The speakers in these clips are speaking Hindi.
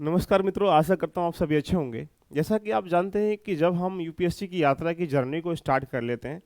नमस्कार मित्रों, आशा करता हूँ आप सभी अच्छे होंगे। जैसा कि आप जानते हैं कि जब हम यूपीएससी की यात्रा की जर्नी को स्टार्ट कर लेते हैं,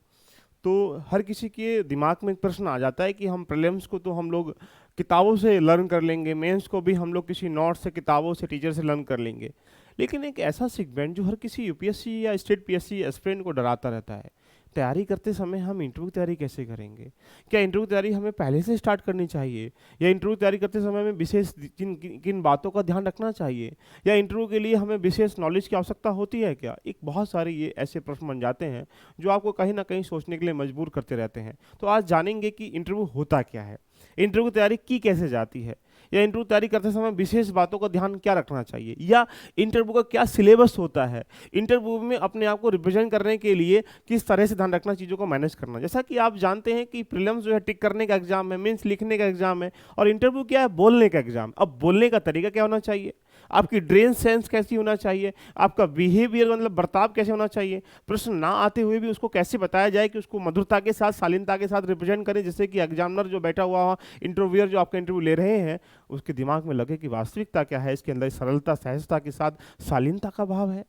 तो हर किसी के दिमाग में एक प्रश्न आ जाता है कि हम प्रीलिम्स को तो हम लोग किताबों से लर्न कर लेंगे, मेंस को भी हम लोग किसी नोट से, किताबों से, टीचर से लर्न कर लेंगे। लेकिन एक ऐसा सेगमेंट जो हर किसी यूपीएससी या स्टेट पीएससी एस्पिरेंट को डराता रहता है, तैयारी करते समय हम इंटरव्यू की तैयारी कैसे करेंगे? क्या इंटरव्यू तैयारी हमें पहले से स्टार्ट करनी चाहिए, या इंटरव्यू तैयारी करते समय हमें विशेष किन किन किन बातों का ध्यान रखना चाहिए, या इंटरव्यू के लिए हमें विशेष नॉलेज की आवश्यकता होती है क्या? एक बहुत सारे ये ऐसे प्रश्न बन जाते हैं जो आपको कहीं ना कहीं सोचने के लिए मजबूर करते रहते हैं। तो आज जानेंगे कि इंटरव्यू होता क्या है, इंटरव्यू की तैयारी की कैसे जाती है, या इंटरव्यू तैयारी करते समय विशेष बातों का ध्यान क्या रखना चाहिए, या इंटरव्यू का क्या सिलेबस होता है, इंटरव्यू में अपने आप को रिप्रेजेंट करने के लिए किस तरह से ध्यान रखना, चीज़ों को मैनेज करना। जैसा कि आप जानते हैं कि प्रीलिम्स जो है टिक करने का एग्जाम है, मीन्स लिखने का एग्जाम है, और इंटरव्यू क्या है, बोलने का एग्जाम। अब बोलने का तरीका क्या होना चाहिए, आपकी ड्रेन सेंस कैसी होना चाहिए, आपका बिहेवियर मतलब बर्ताव कैसे होना चाहिए, प्रश्न ना आते हुए भी उसको कैसे बताया जाए कि उसको मधुरता के साथ, शालीनता के साथ रिप्रेजेंट करें, जिससे कि एग्जामिनर जो बैठा हुआ, इंटरव्यूअर जो आपका इंटरव्यू ले रहे हैं, उसके दिमाग में लगे कि वास्तविकता क्या है, इसके अंदर सरलता, सहजता के साथ शालीनता का भाव है।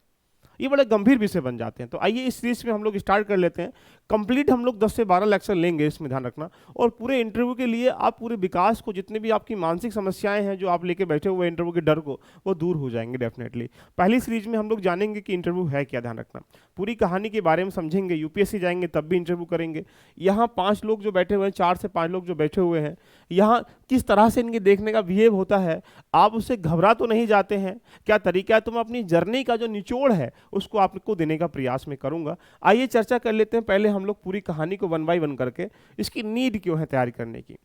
ये बड़े गंभीर विषय बन जाते हैं। तो आइए इस सीरीज में हम लोग स्टार्ट कर लेते हैं। कंप्लीट हम लोग 10 से 12 लेक्चर लेंगे, इसमें ध्यान रखना। और पूरे इंटरव्यू के लिए आप पूरे विकास को, जितने भी आपकी मानसिक समस्याएं हैं जो आप लेके बैठे हुए इंटरव्यू के डर को, वो दूर हो जाएंगे डेफिनेटली। पहली सीरीज में हम लोग जानेंगे कि इंटरव्यू है क्या, ध्यान रखना। पूरी कहानी के बारे में समझेंगे, यूपीएससी जाएंगे तब भी इंटरव्यू करेंगे। यहाँ 5 लोग जो बैठे हुए हैं, 4 से 5 लोग जो बैठे हुए हैं, यहाँ किस तरह से इनके देखने का बिहेव होता है, आप उससे घबरा तो नहीं जाते हैं, क्या तरीका है, तो मैं अपनी जर्नी का जो निचोड़ है उसको आपको देने का प्रयास में करूंगा। आइए चर्चा कर लेते हैं। पहले हम लोग पूरी कहानी को 1 बाय 1 करके, इसकी नीड क्यों है तैयारी करने की।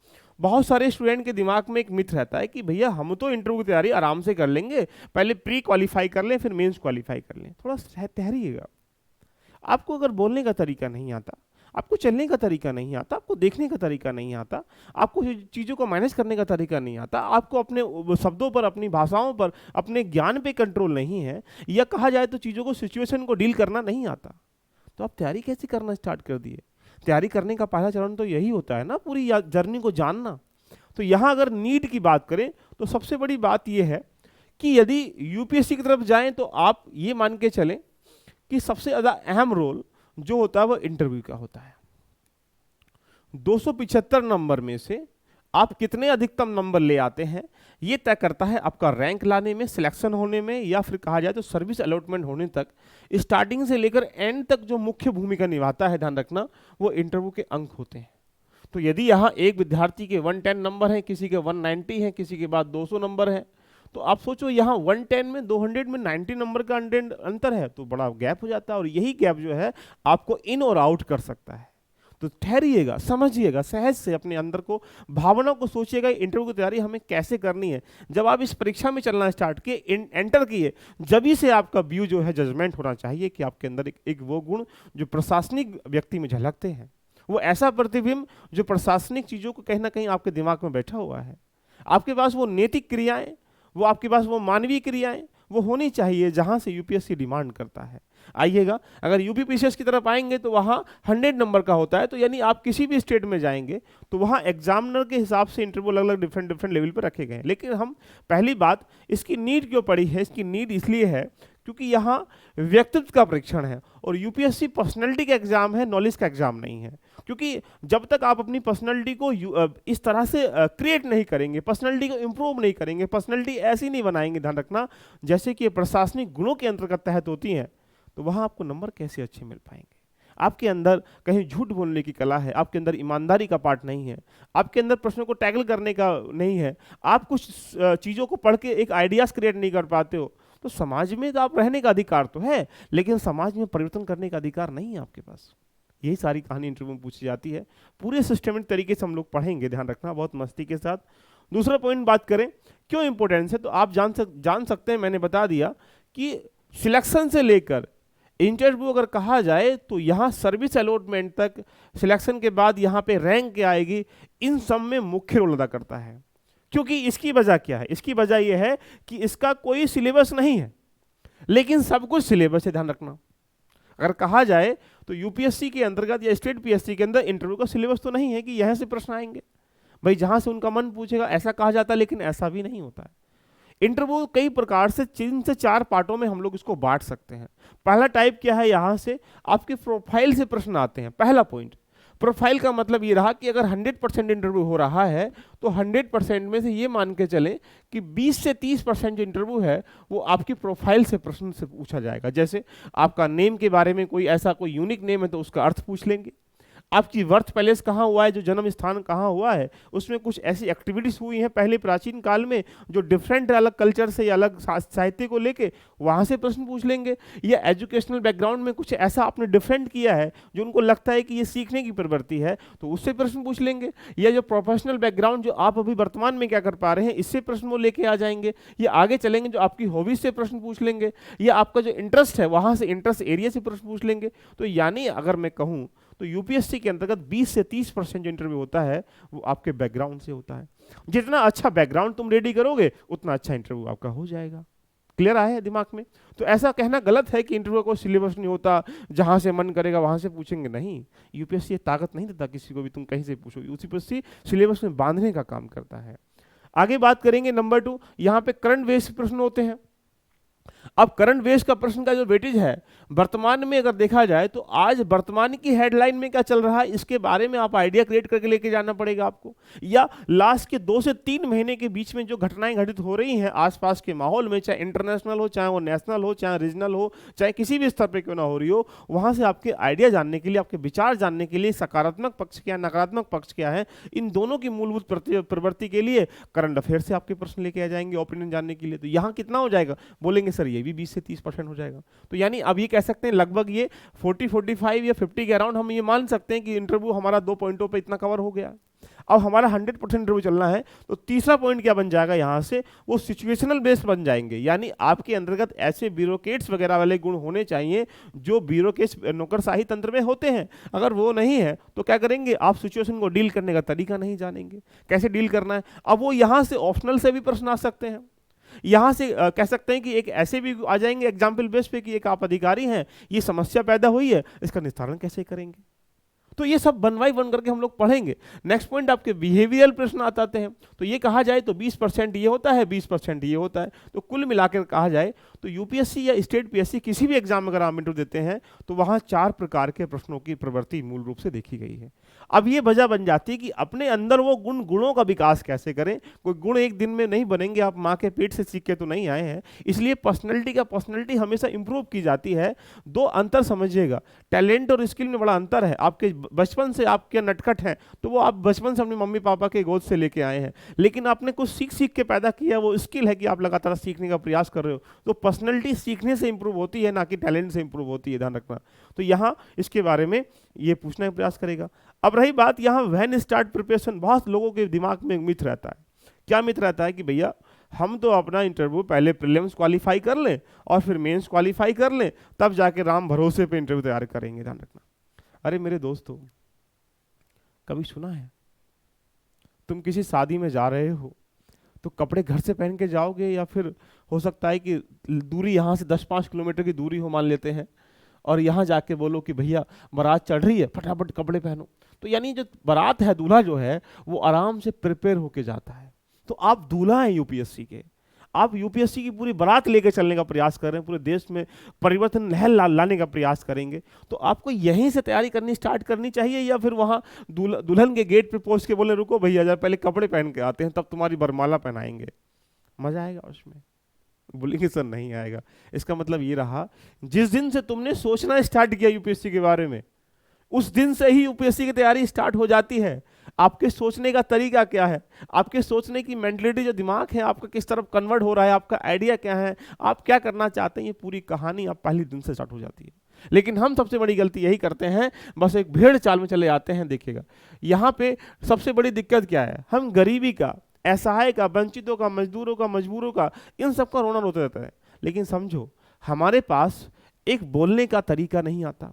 बहुत सारे स्टूडेंट के दिमाग में एक मिथ रहता है कि भैया हम तो इंटरव्यू की तैयारी आराम से कर लेंगे, पहले प्री क्वालिफाई कर लें फिर मेंस क्वालिफाई कर लें। थोड़ा ठहरिएगा। आपको अगर बोलने का तरीका नहीं आता, आपको चलने का तरीका नहीं आता, आपको देखने का तरीका नहीं आता, आपको चीज़ों को मैनेज करने का तरीका नहीं आता, आपको अपने शब्दों पर, अपनी भाषाओं पर, अपने ज्ञान पे कंट्रोल नहीं है, या कहा जाए तो चीज़ों को, सिचुएशन को डील करना नहीं आता, तो आप तैयारी कैसे करना स्टार्ट कर दिए? तैयारी करने का पहला चरण तो यही होता है ना, पूरी जर्नी को जानना। तो यहाँ अगर नीड की बात करें तो सबसे बड़ी बात यह है कि यदि यूपीएससी की तरफ जाएं तो आप ये मान के चलें कि सबसे ज़्यादा अहम रोल जो होता है वो इंटरव्यू का होता है। 275 नंबर में से आप कितने अधिकतम नंबर ले आते हैं, ये तय करता है आपका रैंक लाने में, सिलेक्शन होने में, या फिर कहा जाए तो सर्विस अलॉटमेंट होने तक। स्टार्टिंग से लेकर एंड तक जो मुख्य भूमिका निभाता है, ध्यान रखना, वो इंटरव्यू के अंक होते हैं। तो यदि यहाँ एक विद्यार्थी के 110 नंबर हैं, किसी के 190 हैं, किसी के बाद 200 नंबर हैं, तो आप सोचो यहाँ 110 में 200 में 90 नंबर का अंतर है, तो बड़ा गैप हो जाता है, और यही गैप जो है आपको इन और आउट कर सकता है। तो ठहरिएगा, समझिएगा, सहज से अपने अंदर को, भावना को सोचिएगा, इंटरव्यू की तैयारी हमें कैसे करनी है। जब आप इस परीक्षा में चलना स्टार्ट किए, एंटर किए, जब से आपका व्यू जो है, जजमेंट होना चाहिए कि आपके अंदर एक वो गुण जो प्रशासनिक व्यक्ति में झलकते हैं, वो ऐसा प्रतिबिंब जो प्रशासनिक चीज़ों को कहीं ना कहीं आपके दिमाग में बैठा हुआ है। आपके पास वो नैतिक क्रियाएं, वो आपके पास वो मानवीय क्रियाएं वो होनी चाहिए जहां से यूपीएससी डिमांड करता है। आइएगा, अगर यूपी पीसीएस की तरफ आएंगे तो वहां 100 नंबर का होता है, तो यानी आप किसी भी स्टेट में जाएंगे तो वहां एग्जामिनर के हिसाब से इंटरव्यू अलग अलग डिफरेंट लेवल पर रखे गए हैं। लेकिन हम पहली बात, इसकी नीड क्यों पड़ी है, इसकी नीड इसलिए है क्योंकि यहाँ व्यक्तित्व का परीक्षण है, और यूपीएससी पर्सनैलिटी का एग्जाम है, नॉलेज का एग्जाम नहीं है। क्योंकि जब तक आप अपनी पर्सनैलिटी को इस तरह से क्रिएट नहीं करेंगे, पर्सनैलिटी को इंप्रूव नहीं करेंगे, पर्सनैलिटी ऐसी नहीं बनाएंगे, ध्यान रखना, जैसे कि प्रशासनिक गुणों के अंतर्गत तहत होती हैं, तो वहाँ आपको नंबर कैसे अच्छे मिल पाएंगे। आपके अंदर कहीं झूठ बोलने की कला है, आपके अंदर ईमानदारी का पार्ट नहीं है, आपके अंदर प्रश्नों को टैकल करने का नहीं है, आप कुछ चीज़ों को पढ़ के एक आइडियाज़ क्रिएट नहीं कर पाते हो, तो समाज में तो आप रहने का अधिकार तो है, लेकिन समाज में परिवर्तन करने का अधिकार नहीं है आपके पास। यही सारी कहानी इंटरव्यू में पूछी जाती है। पूरे सिस्टमेटिक तरीके से हम लोग पढ़ेंगे, ध्यान रखना, बहुत मस्ती के साथ। दूसरा पॉइंट बात करें क्यों इंपॉर्टेंस है, तो आप जान सकते हैं, मैंने बता दिया कि सिलेक्शन से लेकर इंटरव्यू अगर कहा जाए तो यहाँ सर्विस अलॉटमेंट तक, सिलेक्शन के बाद यहाँ पे रैंक क्या आएगी, इन सब में मुख्य रोल अदा करता है। क्योंकि इसकी वजह क्या है, इसकी वजह यह है कि इसका कोई सिलेबस नहीं है, लेकिन सब कुछ सिलेबस है, ध्यान रखना। अगर कहा जाए तो यूपीएससी के अंतर्गत या स्टेट पीएससी के अंदर इंटरव्यू का सिलेबस तो नहीं है कि यहाँ से प्रश्न आएंगे, भाई जहां से उनका मन पूछेगा, ऐसा कहा जाता है, लेकिन ऐसा भी नहीं होता है। इंटरव्यू कई प्रकार से 3 से 4 पार्टों में हम लोग इसको बांट सकते हैं। पहला टाइप क्या है, यहाँ से आपके प्रोफाइल से प्रश्न आते हैं। पहला पॉइंट, प्रोफाइल का मतलब ये रहा कि अगर 100% इंटरव्यू हो रहा है तो 100% में से ये मान के चले कि 20 से 30% जो इंटरव्यू है वो आपकी प्रोफाइल से प्रश्न से पूछा जाएगा। जैसे आपका नेम के बारे में कोई ऐसा कोई यूनिक नेम है तो उसका अर्थ पूछ लेंगे, आपकी बर्थ पैलेस कहाँ हुआ है, जो जन्म स्थान कहाँ हुआ है, उसमें कुछ ऐसी एक्टिविटीज हुई हैं पहले प्राचीन काल में जो डिफरेंट अलग कल्चर से या अलग साहित्य को लेके वहाँ से प्रश्न पूछ लेंगे। या एजुकेशनल बैकग्राउंड में कुछ ऐसा आपने डिफरेंट किया है जो उनको लगता है कि ये सीखने की प्रवृत्ति है तो उससे प्रश्न पूछ लेंगे। या जो प्रोफेशनल बैकग्राउंड जो आप अभी वर्तमान में क्या कर पा रहे हैं इससे प्रश्न वो लेके आ जाएंगे। या आगे चलेंगे जो आपकी हॉबीज से प्रश्न पूछ लेंगे, या आपका जो इंटरेस्ट है वहाँ से इंटरेस्ट एरिया से प्रश्न पूछ लेंगे। तो यानी अगर मैं कहूँ तो यूपीएससी के अंतर्गत 20 से 30% जो इंटरव्यू होता है वो आपके बैकग्राउंड से होता है। जितना अच्छा बैकग्राउंड तुम रेडी करोगे उतना अच्छा इंटरव्यू आपका हो जाएगा। क्लियर आया है दिमाग में? तो ऐसा कहना गलत है कि इंटरव्यू को सिलेबस नहीं होता, जहां से मन करेगा वहां से पूछेंगे, नहीं। यूपीएससी ताकत नहीं देता किसी को भी तुम कहीं से पूछो, यूपीएससी सिलेबस में बांधने का काम करता है। आगे बात करेंगे नंबर 2, यहाँ पे करंट बेस्ड प्रश्न होते हैं। अब करंट बेस का प्रश्न का जो वेटेज है वर्तमान में अगर देखा जाए तो आज वर्तमान की हेडलाइन में क्या चल रहा है इसके बारे में आप आइडिया क्रिएट करके लेके जाना पड़ेगा आपको। या लास्ट के 2 से 3 महीने के बीच में जो घटनाएं घटित हो रही हैं आसपास के माहौल में, चाहे इंटरनेशनल हो, चाहे वो नेशनल हो, चाहे रीजनल हो, चाहे किसी भी स्तर पर क्यों ना हो रही हो, वहां से आपके आइडिया जानने के लिए, आपके विचार जानने के लिए, सकारात्मक पक्ष क्या नकारात्मक पक्ष क्या है, इन दोनों की मूलभूत प्रवृत्ति के लिए करंट अफेयर से आपके प्रश्न लेके आ जाएंगे ओपिनियन जानने के लिए। तो यहाँ कितना हो जाएगा, बोलेंगे सर ये भी 20 से 30% हो जाएगा। तो यानी अब ये कह सकते हैं लगभग ये 40-45 या 50 के अराउंड हम ये मान सकते हैं कि इंटरव्यू हमारा 2 पॉइंटों पे इतना कवर हो गया। अब हमारा 100% इंटरव्यू चलना है तो तीसरा पॉइंट क्या बन जाएगा, यहां से वो सिचुएशनल बेस्ड बन जाएंगे। यानी आपके अंतर्गत ऐसे ब्यूरोक्रेट्स वगैरह वाले गुण होने चाहिए जो ब्यूरोक्रेट्स नौकरशाही तंत्र में होते हैं। अगर वो नहीं है तो क्या करेंगे, आप सिचुएशन को डील करने का तरीका नहीं जानेंगे, कैसे डील करना है। अब वो यहां से ऑप्शनल से भी प्रश्न आ सकते हैं, यहां से कह सकते हैं कि एक ऐसे भी आ जाएंगे एग्जाम्पल बेस पे कि एक आप अधिकारी हैं, ये समस्या पैदा हुई है, इसका निस्तारण कैसे करेंगे। तो ये सब वन बाई वन करके हम लोग पढ़ेंगे। नेक्स्ट पॉइंट आपके बिहेवियरल प्रश्न आते हैं। तो ये कहा जाए तो 20% ये होता है, 20% ये होता है। तो कुल मिलाकर कहा जाए तो यूपीएससी या स्टेट पीएससी किसी भी एग्जाम में अगर आप इंटरव्यू देते हैं तो वहाँ 4 प्रकार के प्रश्नों की प्रवृत्ति मूल रूप से देखी गई है। अब ये वजह बन जाती है कि अपने अंदर वो गुणों का विकास कैसे करें। कोई गुण एक दिन में नहीं बनेंगे, आप माँ के पेट से सीख के तो नहीं आए हैं। इसलिए पर्सनैलिटी हमेशा इंप्रूव की जाती है। 2 अंतर समझिएगा, टैलेंट और स्किल में बड़ा अंतर है। आपके बचपन से आपके नटखट हैं तो वो आप बचपन से अपने मम्मी पापा के गोद से लेके आए हैं, लेकिन आपने कुछ सीख के पैदा किया, वो स्किल है कि आप लगातार सीखने का प्रयास कर रहे हो। तो पर्सनैलिटी सीखने से इंप्रूव होती है, ना कि टैलेंट से इंप्रूव होती है, ध्यान रखना। तो यहाँ इसके बारे में ये पूछने का प्रयास करेगा। अब रही बात यहाँ व्हेन स्टार्ट प्रिपरेशन, बहुत लोगों के दिमाग में मिथ रहता है। क्या मिथ रहता है कि भैया हम तो अपना इंटरव्यू पहले प्रीलिम्स क्वालिफाई कर लें और फिर मेंस क्वालिफाई कर लें, तब जाके राम भरोसे पे इंटरव्यू तैयार करेंगे। ध्यान रखना। अरे मेरे दोस्तों, कभी सुना है तुम किसी शादी में जा रहे हो तो कपड़े घर से पहन के जाओगे, या फिर हो सकता है कि दूरी यहाँ से 10-5 किलोमीटर की दूरी हो मान लेते हैं, और यहाँ जाके बोलो कि भैया बारात चढ़ रही है, फटाफट कपड़े पहनो। तो यानी जो बारात है, दूल्हा जो है वो आराम से प्रिपेयर होके जाता है। तो आप दूल्हा हैं यूपीएससी के, आप यूपीएससी की पूरी बारात लेके चलने का प्रयास कर रहे हैं, पूरे देश में परिवर्तन लहर लाने का प्रयास करेंगे। तो आपको यहीं से तैयारी करनी स्टार्ट करनी चाहिए, या फिर वहाँ दुल्हन के गेट पे पहुँच के बोले रुको भैया जरा पहले कपड़े पहन के आते हैं तब तुम्हारी बरमाला पहनाएंगे। मजा आएगा उसमें? बोलेंगे सर नहीं आएगा। इसका मतलब ये रहा, जिस दिन से तुमने सोचना स्टार्ट किया यूपीएससी के बारे में, उस दिन से ही यूपीएससी की तैयारी स्टार्ट हो जाती है। आपके सोचने का तरीका क्या है, आपके सोचने की मेंटलिटी जो दिमाग है आपका किस तरफ कन्वर्ट हो रहा है, आपका आइडिया क्या है, आप क्या करना चाहते हैं, ये पूरी कहानी आप पहले दिन से स्टार्ट हो जाती है। लेकिन हम सबसे बड़ी गलती यही करते हैं, बस एक भेड़ चाल में चले जाते हैं। देखिएगा यहाँ पे सबसे बड़ी दिक्कत क्या है, हम गरीबी का, असहाय का, वंचितों का, मजदूरों का, मजबूरों का, इन सब का रोना रोते रहता है। लेकिन समझो हमारे पास एक बोलने का तरीका नहीं आता,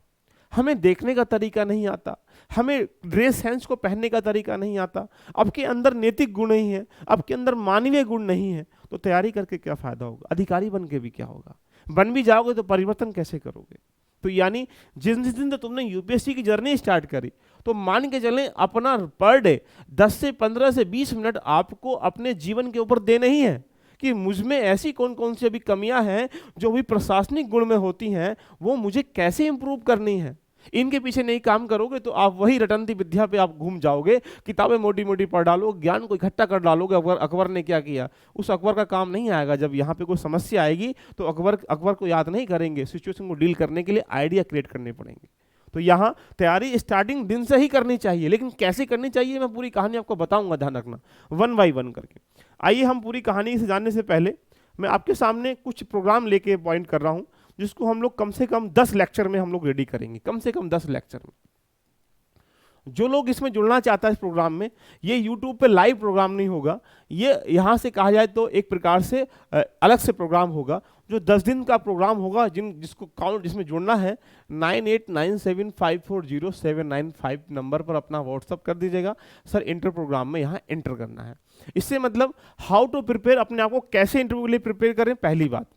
हमें देखने का तरीका नहीं आता, हमें ड्रेस सेंस को पहनने का तरीका नहीं आता, आपके अंदर नैतिक गुण नहीं है, आपके अंदर मानवीय गुण नहीं है, तो तैयारी करके क्या फायदा होगा, अधिकारी बन के भी क्या होगा, बन भी जाओगे तो परिवर्तन कैसे करोगे। तो यानी जिस दिन तो तुमने यूपीएससी की जर्नी स्टार्ट करी तो मान के चलें अपना पर डे 10 से 15 से 20 मिनट आपको अपने जीवन के ऊपर देने ही है कि मुझ में ऐसी कौन कौन सी अभी कमियां हैं जो अभी प्रशासनिक गुण में होती हैं, वो मुझे कैसे इंप्रूव करनी है। इनके पीछे नहीं काम करोगे तो आप वही रटंती विद्या पे आप घूम जाओगे, किताबें मोटी मोटी पढ़ डालो, ज्ञान को इकट्ठा कर डालोगे। अकबर ने क्या किया, उस अकबर का काम नहीं आएगा। जब यहाँ पे कोई समस्या आएगी तो अकबर को याद नहीं करेंगे, सिचुएशन को डील करने के लिए आइडिया क्रिएट करने पड़ेंगे। तो यहाँ तैयारी स्टार्टिंग दिन से ही करनी चाहिए, लेकिन कैसे करनी चाहिए मैं पूरी कहानी आपको बताऊंगा, ध्यान रखना, 1 बाय 1 करके। आइए हम पूरी कहानी से जानने से पहले मैं आपके सामने कुछ प्रोग्राम लेके पॉइंट कर रहा हूँ, जिसको हम लोग कम से कम 10 लेक्चर में हम लोग रेडी करेंगे, कम से कम 10 लेक्चर में। जो लोग इसमें जुड़ना चाहता है इस प्रोग्राम में, ये यूट्यूब पे लाइव प्रोग्राम नहीं होगा, ये यहाँ से कहा जाए तो एक प्रकार से अलग से प्रोग्राम होगा, जो 10 दिन का प्रोग्राम होगा। जिसको काउंट जिसमें जुड़ना है 9897540795 नंबर पर अपना व्हाट्सअप कर दीजिएगा, सर इंटर प्रोग्राम में यहाँ एंटर करना है। इससे मतलब हाउ टू प्रिपेयर, अपने आप को कैसे इंटरव्यू के लिए प्रिपेयर करें, पहली बात।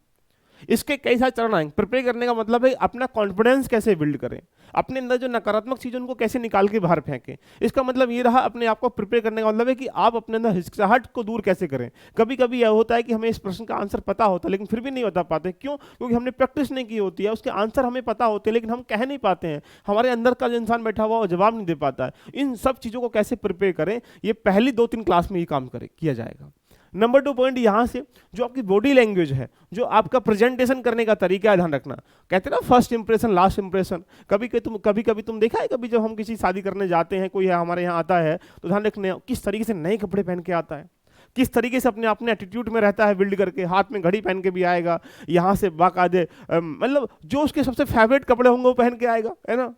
इसके कई सारे चरण आएंगे। प्रिपेयर करने का मतलब है अपना कॉन्फिडेंस कैसे बिल्ड करें, अपने अंदर जो नकारात्मक चीज़ें उनको कैसे निकाल के बाहर फेंकें। इसका मतलब ये रहा, अपने आप को प्रिपेयर करने का मतलब है कि आप अपने अंदर हिचकिचाहट को दूर कैसे करें। कभी कभी यह होता है कि हमें इस प्रश्न का आंसर पता होता है लेकिन फिर भी नहीं बता पाते। क्यों? क्योंकि हमने प्रैक्टिस नहीं की होती है। उसके आंसर हमें पता होते हैं लेकिन हम कह नहीं पाते हैं, हमारे अंदर का जो इंसान बैठा हुआ वो जवाब नहीं दे पाता है। इन सब चीज़ों को कैसे प्रिपेयर करें, ये पहली 2-3 क्लास में ही काम किया जाएगा। नंबर 2 पॉइंट यहाँ से, जो आपकी बॉडी लैंग्वेज है, जो आपका प्रेजेंटेशन करने का तरीका है, ध्यान रखना। कहते हैं ना फर्स्ट इंप्रेशन लास्ट इंप्रेशन। कभी कभी तुम देखा है, कभी जब हम किसी शादी करने जाते हैं, कोई हमारे यहाँ आता है तो ध्यान रखने किस तरीके से नए कपड़े पहन के आता है, किस तरीके से अपने एटीट्यूड में रहता है बिल्ड करके, हाथ में घड़ी पहन के भी आएगा, यहाँ से बाकायदे मतलब जो उसके सबसे फेवरेट कपड़े होंगे वो पहन के आएगा, है ना।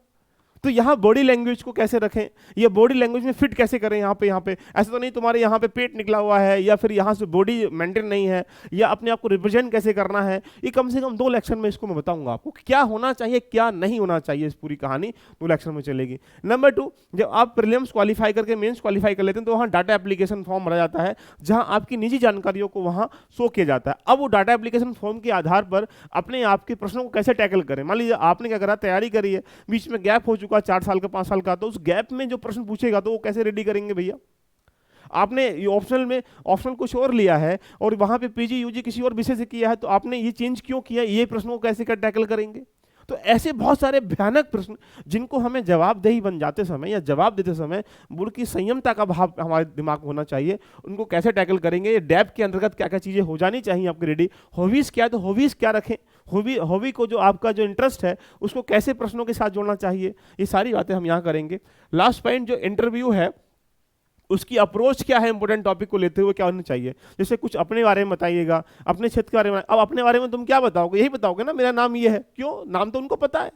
तो यहाँ बॉडी लैंग्वेज को कैसे रखें, ये बॉडी लैंग्वेज में फिट कैसे करें। यहाँ पे ऐसा तो नहीं तुम्हारे यहाँ पे पेट निकला हुआ है या फिर यहाँ से बॉडी मेंटेन नहीं है, या अपने आप को रिप्रेजेंट कैसे करना है। ये कम से कम 2 लेक्चर में इसको मैं बताऊंगा आपको, क्या होना चाहिए क्या नहीं होना चाहिए। इस पूरी कहानी 2 लेक्चर में चलेगी। नंबर 2, जब आप प्रीलिम्स क्वालिफाई करके मेंस क्वालिफाई कर लेते हैं तो वहाँ डाटा एप्लीकेशन फॉर्म भरा जाता है, जहाँ आपकी निजी जानकारियों को वहाँ शो किया जाता है। अब वो डाटा एप्लीकेशन फॉर्म के आधार पर अपने आप के प्रश्नों को कैसे टैकल करें। मान लीजिए आपने क्या करा, तैयारी करी है, बीच में गैप हो चुका 4 साल का 5 साल का, तो उस गैप में जो प्रश्न पूछेगा तो वो कैसे रेडी करेंगे भैया। आपने ऑप्शनल कुछ और लिया है और वहां पे पीजी यूजी किसी और विषय से किया है, तो आपने ये चेंज क्यों किया, ये प्रश्नों को कैसे कर टैकल करेंगे। तो ऐसे बहुत सारे भयानक प्रश्न जिनको हमें जवाबदेही बन जाते समय या जवाब देते समय बुढ़ की संयमता का भाव हमारे दिमाग में होना चाहिए, उनको कैसे टैकल करेंगे। ये डैप के अंतर्गत क्या क्या चीज़ें हो जानी चाहिए आपकी रेडी। हॉबीज़ क्या है, तो हॉबीज़ क्या रखें, हॉबी को जो आपका जो इंटरेस्ट है उसको कैसे प्रश्नों के साथ जोड़ना चाहिए, ये सारी बातें हम यहाँ करेंगे। लास्ट पॉइंट, जो इंटरव्यू है उसकी अप्रोच क्या है, इंपॉर्टेंट टॉपिक को लेते हुए क्या होना चाहिए। जैसे कुछ अपने बारे में बताइएगा, अपने क्षेत्र के बारे में। अब अपने बारे में तुम क्या बताओगे, यही बताओगे ना मेरा नाम ये है, क्यों, नाम तो उनको पता है।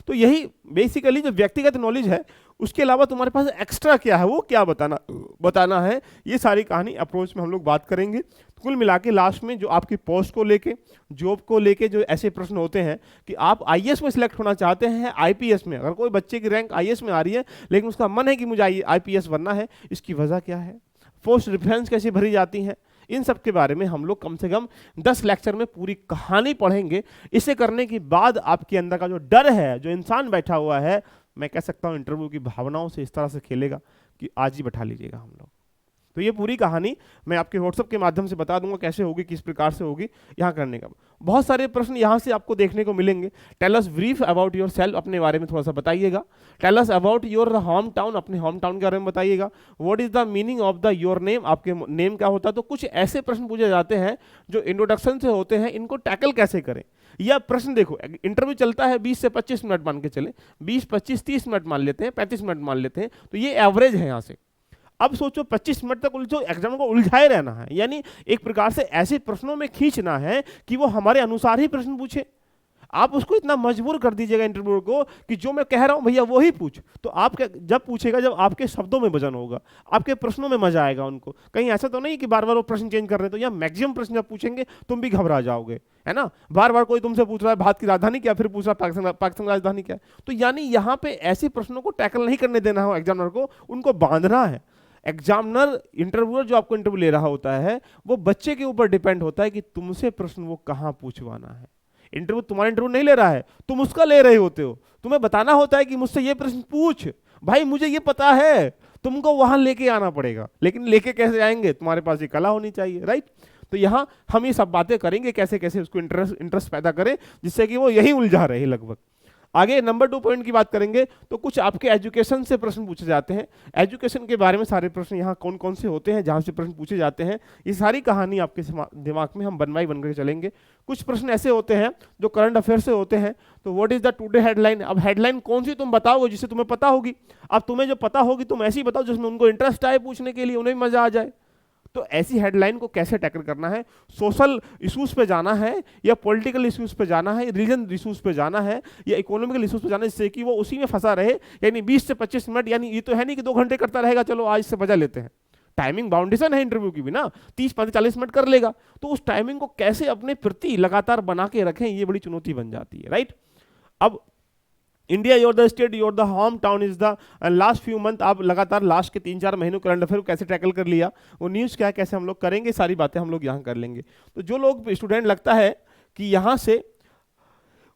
तो यही बेसिकली जो व्यक्तिगत नॉलेज है, उसके अलावा तुम्हारे पास एक्स्ट्रा क्या है, वो क्या बताना है, ये सारी कहानी अप्रोच में हम लोग बात करेंगे। कुल मिला के लास्ट में जो आपकी पोस्ट को लेके, जॉब को लेके जो ऐसे प्रश्न होते हैं कि आप आईएएस में सिलेक्ट होना चाहते हैं, आईपीएस में, अगर कोई बच्चे की रैंक आईएएस में आ रही है लेकिन उसका मन है कि मुझे आईपीएस बनना है, इसकी वजह क्या है, पोस्ट रेफरेंस कैसे भरी जाती है, इन सब के बारे में हम लोग कम से कम 10 लेक्चर में पूरी कहानी पढ़ेंगे। इसे करने के बाद आपके अंदर का जो डर है, जो इंसान बैठा हुआ है, मैं कह सकता हूँ इंटरव्यू की भावनाओं से इस तरह से खेलेगा कि आज ही बैठा लीजिएगा हम लोग। तो ये पूरी कहानी मैं आपके व्हाट्सएप के माध्यम से बता दूंगा कैसे होगी, किस प्रकार से होगी। यहाँ करने का बहुत सारे प्रश्न यहाँ से आपको देखने को मिलेंगे। Tell us brief about yourself, अपने बारे में थोड़ा सा बताइएगा। Tell us about your home town, अपने होम टाउन के बारे में बताइएगा। What is the meaning of the your name, आपके नेम क्या होता है। तो कुछ ऐसे प्रश्न पूछे जाते हैं जो इंट्रोडक्शन से होते हैं, इनको टैकल कैसे करें। या प्रश्न देखो, इंटरव्यू चलता है 20 से 25 मिनट मान के चले, 20, 25, 30 मिनट मान लेते हैं, 35 मिनट मान लेते हैं, तो ये एवरेज है यहाँ से। अब सोचो 25 मिनट तक जो एग्जाम को उलझाए रहना है, यानी एक प्रकार से ऐसे प्रश्नों में खींचना है कि वो हमारे अनुसार ही प्रश्न पूछे। आप उसको इतना मजबूर कर दीजिएगा इंटरव्यूअर को कि जो मैं कह रहा हूं भैया वो ही पूछ। तो आप जब पूछेगा, जब आपके शब्दों में वजन होगा, आपके प्रश्नों में मजा आएगा उनको। कहीं ऐसा तो नहीं कि बार बार वो प्रश्न चेंज कर रहे हैं, तो या मैक्सिमम प्रश्न जब पूछेंगे तुम भी घबरा जाओगे, है ना। बार बार कोई तुमसे पूछ रहा है भारत की राजधानी क्या, फिर पूछ रहा है पाकिस्तान की राजधानी क्या। तो यानी यहाँ पे ऐसे प्रश्नों को टैकल नहीं करने देना हो एग्जामिनर को, उनको बांधना है। एग्जामिनर, इंटरव्यूअर जो आपको इंटरव्यू ले रहा होता है, वो बच्चे के ऊपर डिपेंड होता है कि तुमसे प्रश्न वो कहाँ पूछवाना है। इंटरव्यू तुम्हारा इंटरव्यू नहीं ले रहा है, तुम उसका ले रहे होते हो। तुम्हें बताना होता है कि मुझसे ये प्रश्न पूछ, भाई मुझे ये पता है, तुमको वहां लेके आना पड़ेगा। लेकिन लेके कैसे आएंगे, तुम्हारे पास ये कला होनी चाहिए, राइट। तो यहाँ हम ये सब बातें करेंगे, कैसे कैसे उसको इंटरेस्ट पैदा करें जिससे कि वो यही उलझा रहे लगभग। आगे नंबर 2 पॉइंट की बात करेंगे तो कुछ आपके एजुकेशन से प्रश्न पूछे जाते हैं। एजुकेशन के बारे में सारे प्रश्न यहाँ कौन कौन से होते हैं जहाँ से प्रश्न पूछे जाते हैं, ये सारी कहानी आपके दिमाग में हम वन बाई वन करके चलेंगे। कुछ प्रश्न ऐसे होते हैं जो करंट अफेयर से होते हैं, तो what is the today headline. अब हेडलाइन कौन सी तुम बताओगे जिससे तुम्हें पता होगी। अब तुम्हें जो पता होगी तुम ऐसी बताओ जिसमें उनको इंटरेस्ट आए पूछने के लिए, उन्हें मजा आ जाए। तो ऐसी हेडलाइन को कैसे टैकल करना है, सोशल इश्यूज पे जाना है या पॉलिटिकल इश्यूज पे जाना है, रिलीजन इश्यूज पे जाना है या इकोनॉमिकल इश्यूज पे जाना है, जिससे कि वो उसी में फंसा रहे। यानी 20 से 25 मिनट, यानी ये तो है नहीं कि 2 घंटे करता रहेगा, चलो आज से बजा लेते हैं। टाइमिंग बाउंडेशन है इंटरव्यू की भी ना, 30-40 मिनट कर लेगा। तो उस टाइमिंग को कैसे अपने प्रति लगातार बना के रखें, ये बड़ी चुनौती बन जाती है, राइट। अब India your the state your the home town is the last few month, आप लगातार लास्ट के 3-4 महीनों करंट अफेयर कैसे टैकल कर लिया, वो न्यूज़ क्या कैसे हम लोग करेंगे, सारी बातें हम लोग यहाँ कर लेंगे। तो जो लोग स्टूडेंट लगता है कि यहाँ से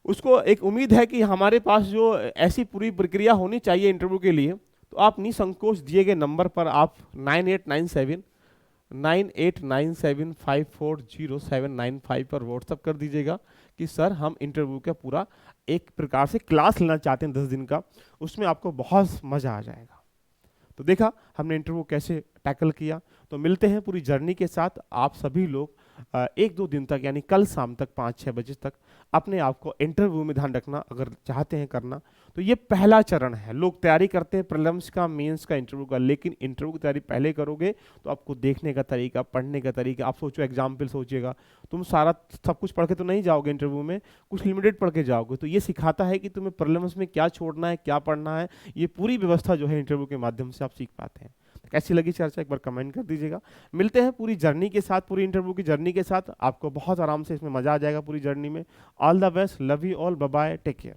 उसको एक उम्मीद है कि हमारे पास जो ऐसी पूरी प्रक्रिया होनी चाहिए इंटरव्यू के लिए, तो आप निसंकोच दिए गए नंबर पर आप 9897 पर व्हाट्सअप कर दीजिएगा कि सर हम इंटरव्यू का पूरा एक प्रकार से क्लास लेना चाहते हैं 10 दिन का, उसमें आपको बहुत मजा आ जाएगा। तो देखा हमने इंटरव्यू कैसे टैकल किया। तो मिलते हैं पूरी जर्नी के साथ। आप सभी लोग 1-2 दिन तक यानी कल शाम तक 5-6 बजे तक अपने आप को इंटरव्यू में ध्यान रखना अगर चाहते हैं करना। तो ये पहला चरण है। लोग तैयारी करते हैं प्रीलिम्स का, मेंस का, इंटरव्यू का, लेकिन इंटरव्यू की तैयारी पहले करोगे तो आपको देखने का तरीका, पढ़ने का तरीका, आप सोचो एग्जाम्पल सोचिएगा, तुम सारा सब कुछ पढ़ के तो नहीं जाओगे इंटरव्यू में, कुछ लिमिटेड पढ़ के जाओगे। तो ये सिखाता है कि तुम्हें प्रीलिम्स में क्या छोड़ना है, क्या पढ़ना है। ये पूरी व्यवस्था जो है इंटरव्यू के माध्यम से आप सीख पाते हैं। कैसी लगी चर्चा एक बार कमेंट कर दीजिएगा। मिलते हैं पूरी जर्नी के साथ, पूरी इंटरव्यू की जर्नी के साथ। आपको बहुत आराम से इसमें मजा आ जाएगा पूरी जर्नी में। All the best, love you all, bye bye, take care.